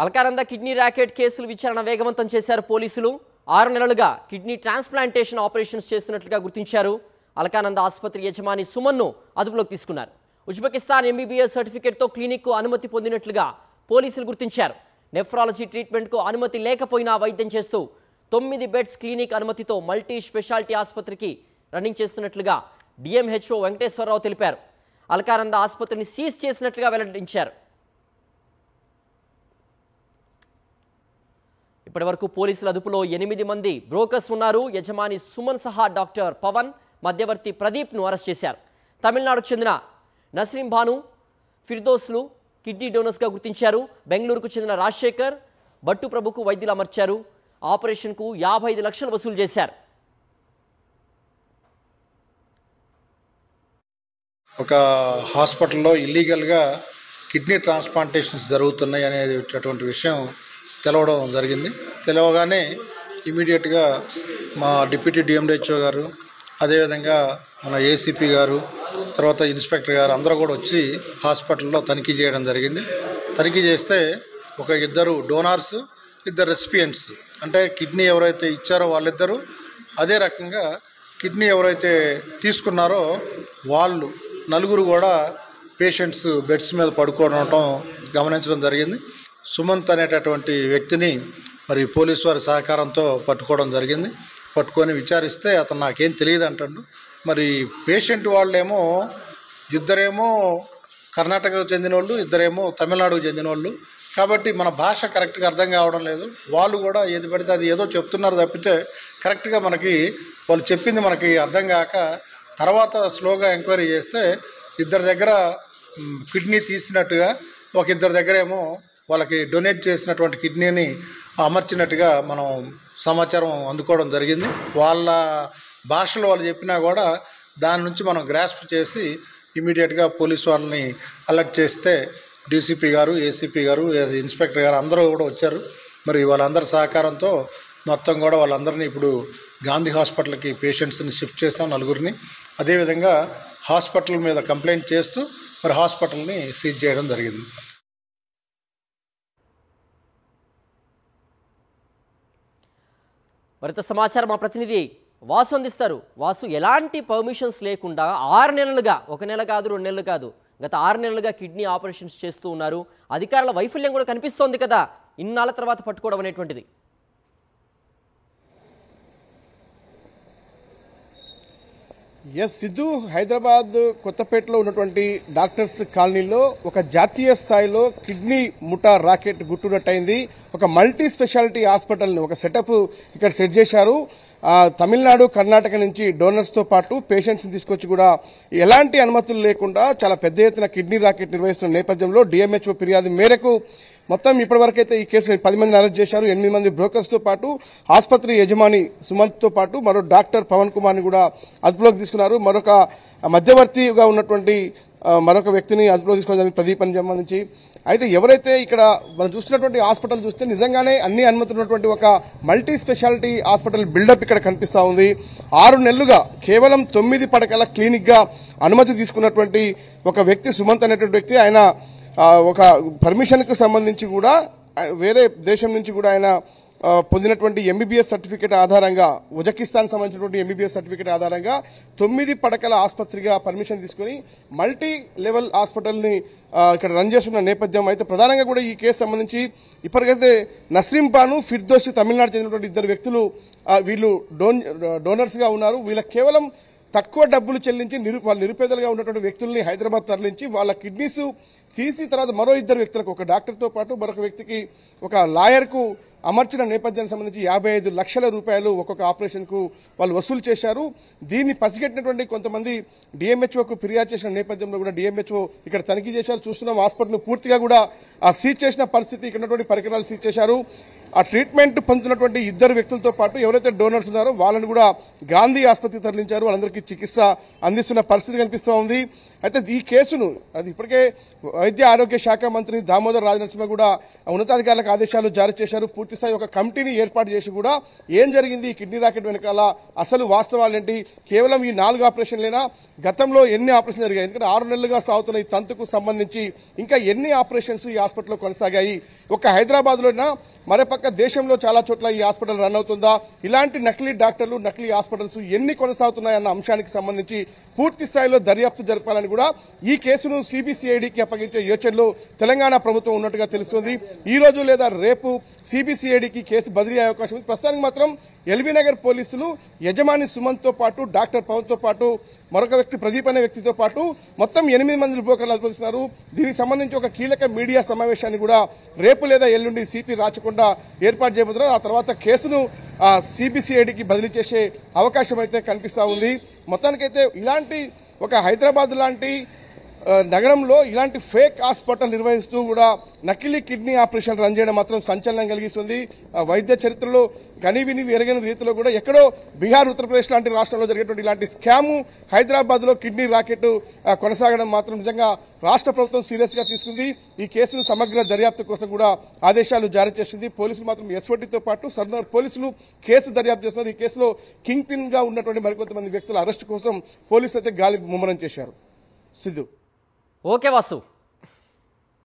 Alaknanda kidney racket కేసులు విచారణ వేగవంతం చేశారు పోలీసులు. 6 నెలలుగా కిడ్నీ ట్రాన్స్ప్లాంటేషన్ ఆపరేషన్స్ చేస్తున్నట్లుగా గుర్తించారు. అల్కానంద ఆసుపత్రి యజమాని సుమన్ను అదుపులోకి తీసుకున్నారు. ఉజ్బెకిస్తాన్ ఎంబీబీఎస్ సర్టిఫికేట్తో క్లినిక్కు అనుమతి పొందినట్లుగా పోలీసులు గుర్తించారు. నెఫ్రాలజీ ట్రీట్మెంట్కు అనుమతి లేకపోయినా వైద్యం చేస్తూ 9 బెడ్స్ క్లినిక్ అనుమతితో మల్టీ స్పెషాలిటీ ఆసుపత్రికి రన్నింగ్ చేస్తున్నట్లుగా డిఎంహెచ్ఓ వెంకటేశ్వరరావు తెలిపారు. అల్కానంద ఆసుపత్రిని సీజ్ చేసినట్లుగా వెల్లడించారు. ఇప్పటివరకు పోలీసుల అదుపులో 8 మంది బ్రోకర్స్ ఉన్నారు. యజమాని సుమన్ సహా డాక్టర్ పవన్, మధ్యవర్తి ప్రదీప్ను అరెస్ట్ చేశారు. తమిళనాడుకు చెందిన నస్రీం భాను, ఫిర్దోస్లు కిడ్నీ డోనర్స్గా గుర్తించారు. బెంగళూరుకు చెందిన రాజశేఖర్, బట్టు ప్రభుకు వైద్యులు అమర్చారు. ఆపరేషన్కు 55 లక్షలు వసూలు చేశారు. ఒక హాస్పిటల్లో ఇల్లీగల్గా కిడ్నీ ట్రాన్స్ప్లాంటేషన్స్ జరుగుతున్నాయి అనేటటువంటి విషయం తెలవడం జరిగింది. తెలవగానే ఇమీడియట్గా మా డిప్యూటీ డిఎంహెచ్ఓ గారు, అదేవిధంగా మన ఏసీపీ గారు, తర్వాత ఇన్స్పెక్టర్ గారు అందరూ కూడా వచ్చి హాస్పిటల్లో తనిఖీ చేయడం జరిగింది. తనిఖీ చేస్తే ఒక 2 డోనార్స్, 2 రెసిపియెంట్స్, అంటే కిడ్నీ ఎవరైతే ఇచ్చారో వాళ్ళిద్దరూ, అదే రకంగా కిడ్నీ ఎవరైతే తీసుకున్నారో వాళ్ళు 4 కూడా పేషెంట్స్ బెడ్స్ మీద పడుకోవడం గమనించడం జరిగింది. సుమంత్ అనేటటువంటి వ్యక్తిని మరి పోలీసు వారి సహకారంతో పట్టుకోవడం జరిగింది. పట్టుకొని విచారిస్తే అతను నాకేం తెలియదు అంటాడు. మరి పేషెంట్ వాళ్ళేమో 2 కర్ణాటకకు చెందిన వాళ్ళు, 2 తమిళనాడుకు చెందిన వాళ్ళు. కాబట్టి మన భాష కరెక్ట్గా అర్థం కావడం లేదు. వాళ్ళు కూడా ఏది పడితే అది ఏదో చెప్తున్నారు తప్పితే కరెక్ట్గా మనకి వాళ్ళు చెప్పింది మనకి అర్థం కాక తర్వాత స్లోగా ఎంక్వైరీ చేస్తే 2 దగ్గర కిడ్నీ తీసినట్టుగా, ఒక 2 దగ్గర ఏమో వాళ్ళకి డొనేట్ చేసినటువంటి కిడ్నీని అమర్చినట్టుగా మనం సమాచారం అందుకోవడం జరిగింది. వాళ్ళ భాషలో వాళ్ళు చెప్పినా కూడా దాని నుంచి మనం గ్రాస్ప్ చేసి ఇమీడియట్గా పోలీసు వాళ్ళని అలర్ట్ చేస్తే డీసీపీ గారు, ఏసీపీ గారు, ఇన్స్పెక్టర్ గారు అందరూ కూడా వచ్చారు. మరి వాళ్ళందరి సహకారంతో మొత్తం కూడా వాళ్ళందరినీ ఇప్పుడు గాంధీ హాస్పిటల్కి పేషెంట్స్ని షిఫ్ట్ చేసాం 4. అదేవిధంగా హాస్పిటల్ మీద కంప్లైంట్ చేస్తూ మరి హాస్పిటల్ని సీజ్ చేయడం జరిగింది. మరింత సమాచారం మా ప్రతినిధి వాసు అందిస్తారు. వాసు, ఎలాంటి పర్మిషన్స్ లేకుండా 6 నెలలుగా, 1 నెల కాదు 2 నెలలు కాదు, గత 6 నెలలుగా కిడ్నీ ఆపరేషన్స్ చేస్తూ ఉన్నారు. అధికారుల వైఫల్యం కూడా కనిపిస్తోంది కదా, ఇన్నాళ్ళ తర్వాత పట్టుకోవడం అనేటువంటిది. సిద్ధు, హైదరాబాద్ కొత్తపేటలో ఉన్నటువంటి డాక్టర్స్ కాలనీలో ఒక జాతీయ స్థాయిలో కిడ్నీ ముఠా రాకెట్ గుట్టునట్టయింది. ఒక మల్టీ స్పెషాలిటీ హాస్పిటల్ని ఒక సెటప్ ఇక్కడ సెట్ చేశారు. తమిళనాడు, కర్ణాటక నుంచి డోనర్స్తో పాటు పేషెంట్స్ని తీసుకొచ్చి కూడా ఎలాంటి అనుమతులు లేకుండా చాలా పెద్ద ఎత్తున కిడ్నీ రాకెట్ నిర్వహిస్తున్న నేపథ్యంలో డిఎంహెచ్ఓ ఫిర్యాదు మేరకు మొత్తం ఇప్పటివరకైతే ఈ కేసులో 10 మందిని అరెస్ట్ చేశారు. 8 మంది బ్రోకర్స్తో పాటు ఆసుపత్రి యజమాని సుమంత్తో పాటు మరో డాక్టర్ పవన్ కుమార్ని కూడా అదుపులోకి తీసుకున్నారు. మరొక మధ్యవర్తిగా ఉన్నటువంటి మరొక వ్యక్తిని అదుపులోకి తీసుకోవడానికి ప్రదీప్ అని సంబంధించి. అయితే ఎవరైతే ఇక్కడ మనం చూస్తున్నటువంటి హాస్పిటల్ చూస్తే నిజంగానే అన్ని అనుమతులు ఉన్నటువంటి ఒక మల్టీ స్పెషాలిటీ హాస్పిటల్ బిల్డప్ ఇక్కడ కనిపిస్తా ఉంది. 6 నెలలుగా కేవలం 9 పడకల క్లినిక్ గా అనుమతి తీసుకున్నటువంటి ఒక వ్యక్తి సుమంత్ అనేటువంటి వ్యక్తి. ఆయన ఒక పర్మిషన్ కు సంబంధించి కూడా వేరే దేశం నుంచి కూడా ఆయన పొందినటువంటి ఎంబీబీఎస్ సర్టిఫికేట్ ఆధారంగా, ఉజ్బెకిస్తాన్ సంబంధించినటువంటి ఎంబీబీఎస్ సర్టిఫికేట్ ఆధారంగా 9 పడకల ఆసుపత్రిగా పర్మిషన్ తీసుకుని మల్టీ లెవెల్ హాస్పిటల్ ని ఇక్కడ రన్ చేస్తున్న నేపథ్యం. అయితే ప్రధానంగా కూడా ఈ కేసు సంబంధించి ఇప్పటికైతే నస్రీం బాను, ఫిర్దోస్ తమిళనాడు చెందినటువంటి 2 వ్యక్తులు వీళ్ళు డోనర్స్ గా ఉన్నారు. వీళ్ళకి కేవలం తక్కువ డబ్బులు చెల్లించి వాళ్ళు నిరుపేదలుగా ఉన్నటువంటి వ్యక్తుల్ని హైదరాబాద్ తరలించి వాళ్ళ కిడ్నీస్ తీసి తర్వాత మరో 2 వ్యక్తులకు, ఒక డాక్టర్తో పాటు మరొక వ్యక్తికి, ఒక లాయర్కు అమర్చిన నేపథ్యానికి సంబంధించి 55 లక్షల రూపాయలు ఒక్కొక్క ఆపరేషన్ కు వాళ్ళు వసూలు చేశారు. దీన్ని పసిగట్టినటువంటి కొంతమంది డిఎంహెచ్ఓకు ఫిర్యాదు చేసిన నేపథ్యంలో కూడా డిఎంహెచ్ఓ ఇక్కడ తనిఖీ చేశారు. చూస్తున్నాం హాస్పిటల్ పూర్తిగా కూడా సీజ్ చేసిన పరిస్థితి, ఇక్కడ ఉన్నటువంటి పరికరాలు సీజ్ చేశారు. ఆ ట్రీట్మెంట్ పొందుతున్నటువంటి 2 వ్యక్తులతో పాటు ఎవరైతే డోనర్స్ ఉన్నారో వాళ్ళని కూడా గాంధీ ఆసుపత్రికి తరలించారు. వాళ్ళందరికీ చికిత్స అందిస్తున్న పరిస్థితి కనిపిస్తూ ఉంది. అయితే ఈ కేసును అది ఇప్పటికే వైద్య ఆరోగ్య శాఖ మంత్రి దామోదర్ రాజనరసింహ కూడా ఉన్నతాధికారులకు ఆదేశాలు జారీ చేశారు. పూర్తిస్థాయి ఒక కమిటీని ఏర్పాటు చేసి కూడా ఏం జరిగింది ఈ కిడ్నీ రాకెట్ వెనకాల, అసలు వాస్తవాలేంటి, కేవలం ఈ 4 ఆపరేషన్లేనా, గతంలో ఎన్ని ఆపరేషన్లు జరిగాయి, ఎందుకంటే 6 నెలలుగా సాగుతున్న ఈ తంతుకు సంబంధించి ఇంకా ఎన్ని ఆపరేషన్స్ ఈ హాస్పిటల్లో కొనసాగాయి, ఒక హైదరాబాద్ లోనా మరోపక్క దేశంలో చాలా చోట్ల ఈ హాస్పిటల్ రన్ అవుతుందా, ఇలాంటి నకిలీ డాక్టర్లు నకిలీ హాస్పిటల్స్ ఎన్ని కొనసాగుతున్నాయన్న అంశానికి సంబంధించి పూర్తి స్థాయిలో దర్యాప్తు జరపాలని కూడా ఈ కేసును సిబిసిఐడికి అప్పగించే యోచనలో తెలంగాణ ప్రభుత్వం ఉన్నట్టుగా తెలుస్తుంది. ఈ రోజు లేదా రేపు సిబిసిఐడికి కేసు బదిలీ అయ్యే అవకాశం ఉంది. ప్రస్తుతానికి మాత్రం ఎల్బీ నగర్ పోలీసులు యజమాని సుమన్ తో పాటు డాక్టర్ పవన్ తో పాటు మరొక వ్యక్తి ప్రదీప్ అనే వ్యక్తితో పాటు మొత్తం 8 మంది బ్రోకర్లు అదుపుస్తున్నారు. దీనికి సంబంధించి ఒక కీలక మీడియా సమావేశాన్ని కూడా రేపు లేదా ఎల్లుండి సిపి రాచకొండ ఏర్పాటు చేయబోతున్నారు. ఆ తర్వాత కేసును సిబిసిఐడికి బదిలీ చేసే అవకాశం అయితే కనిపిస్తా ఉంది. మొత్తానికైతే ఇలాంటి ఒక హైదరాబాద్ లాంటి నగరంలో ఇలాంటి ఫేక్ హాస్పిటల్ నిర్వహిస్తూ కూడా నకిలీ కిడ్నీ ఆపరేషన్ రన్ చేయడం మాత్రం సంచలనం కలిగిస్తుంది. వైద్య చరిత్రలో కనీవిని ఎరగని రీతిలో కూడా ఎక్కడో బీహార్, ఉత్తరప్రదేశ్ లాంటి రాష్ట్రాల్లో జరిగేటువంటి ఇలాంటి స్కాము హైదరాబాద్ లో కిడ్నీ రాకెట్ కొనసాగడం మాత్రం నిజంగా రాష్ట్ర ప్రభుత్వం సీరియస్ గా తీసుకుంది. ఈ కేసును సమగ్ర దర్యాప్తు కోసం కూడా ఆదేశాలు జారీ చేసింది. పోలీసులు మాత్రం ఎస్ఓటీతో పాటు సర్దార్ పోలీసులు కేసు దర్యాప్తు చేస్తున్నారు. ఈ కేసులో కింగ్ పిన్ గా ఉన్నటువంటి మరికొంతమంది వ్యక్తుల అరెస్టు కోసం పోలీసులు అయితే గాలి ముమ్మరం చేశారు. సిద్ధు. ఓకే వాసు.